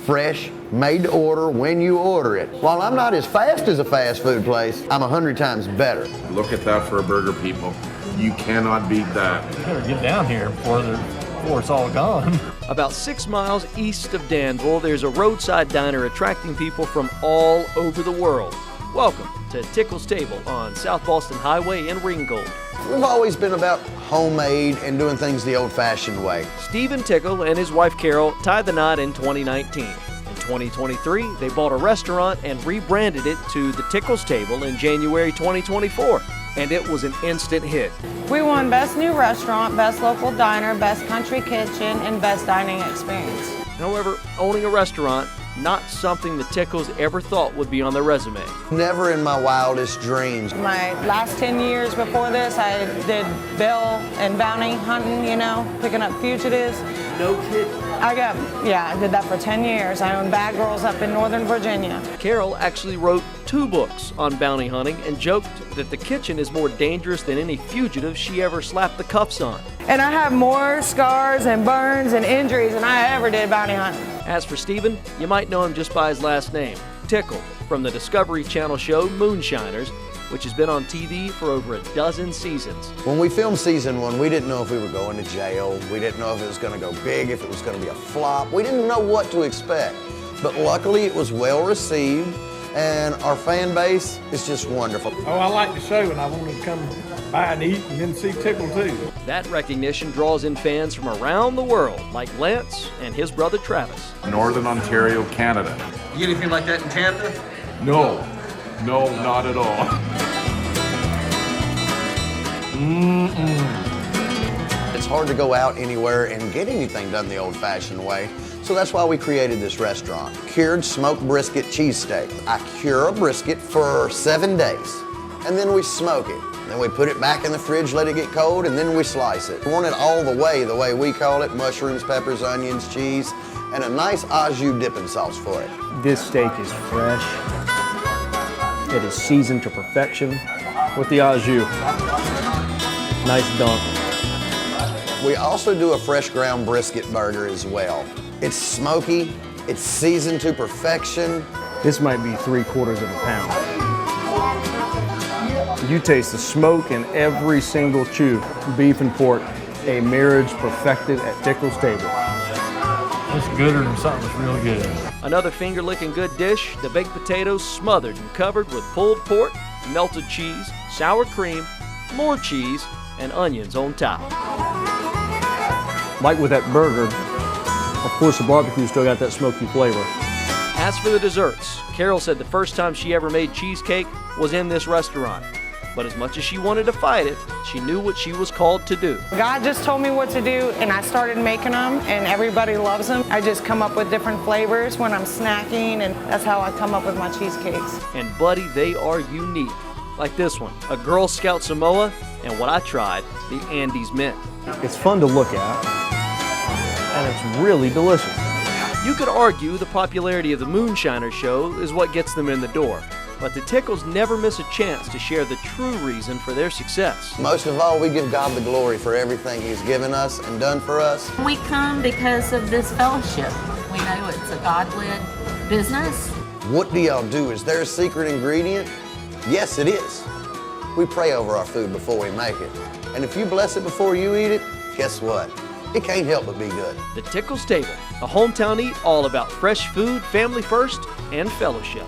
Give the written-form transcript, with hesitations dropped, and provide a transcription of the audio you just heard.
fresh, made to order when you order it. While I'm not as fast as a fast food place, I'm 100 times better. Look at that for a burger, people. You cannot beat that. You better get down here before it's all gone. About 6 miles east of Danville, there's a roadside diner attracting people from all over the world. Welcome to Tickles Table on South Boston Highway in Ringgold. We've always been about homemade and doing things the old-fashioned way. Stephen Tickle and his wife Carol tied the knot in 2019. In 2023, they bought a restaurant and rebranded it to the Tickles Table in January 2024. And it was an instant hit. We won Best New Restaurant, Best Local Diner, Best Country Kitchen, and Best Dining Experience. However, owning a restaurant, not something the Tickles ever thought would be on their resume. Never in my wildest dreams. My last 10 years before this, I did bail and bounty hunting, picking up fugitives. No kid. I did that for 10 years. I owned Bad Girls up in Northern Virginia. Carol actually wrote 2 books on bounty hunting and joked that the kitchen is more dangerous than any fugitive she ever slapped the cuffs on. And I have more scars and burns and injuries than I ever did bounty hunting. As for Stephen, you might know him just by his last name, Tickle, from the Discovery Channel show Moonshiners, which has been on TV for over a dozen seasons. When we filmed season 1, we didn't know if we were going to jail. We didn't know if it was going to go big, if it was going to be a flop. We didn't know what to expect. But luckily, it was well received, and our fan base is just wonderful. Oh, I like the show, and I wanted to come by and eat and then see Tickle too. That recognition draws in fans from around the world, like Lance and his brother Travis. Northern Ontario, Canada. You get anything like that in Canada? No, not at all. It's hard to go out anywhere and get anything done the old-fashioned way. So that's why we created this restaurant. Cured smoked brisket cheesesteak. I cure a brisket for 7 days, and then we smoke it. Then we put it back in the fridge, let it get cold, and then we slice it. We want it all the way we call it, mushrooms, peppers, onions, cheese, and a nice au jus dipping sauce for it. This steak is fresh. It is seasoned to perfection with the au jus. Nice dunk. We also do a fresh ground brisket burger as well. It's smoky, it's seasoned to perfection. This might be 3/4 of a pound. You taste the smoke in every single chew. Beef and pork, a marriage perfected at Tickles Table. It's gooder than something that's real good. Another finger-licking good dish, the baked potatoes smothered and covered with pulled pork, melted cheese, sour cream, more cheese, and onions on top. Like with that burger, of course the barbecue still got that smoky flavor. As for the desserts, Carol said the first time she ever made cheesecake was in this restaurant. But as much as she wanted to fight it, she knew what she was called to do. God just told me what to do, and I started making them, and everybody loves them. I just come up with different flavors when I'm snacking, and that's how I come up with my cheesecakes. And buddy, they are unique. Like this one, a Girl Scout Samoa, and what I tried, the Andes Mint. It's fun to look at, and it's really delicious. You could argue the popularity of the Moonshiners show is what gets them in the door. But the Tickles never miss a chance to share the true reason for their success. Most of all, we give God the glory for everything He's given us and done for us. We come because of this fellowship. We know it's a God-led business. What do y'all do? Is there a secret ingredient? Yes, it is. We pray over our food before we make it. And if you bless it before you eat it, guess what? It can't help but be good. The Tickles Table, a hometown eat all about fresh food, family first, and fellowship.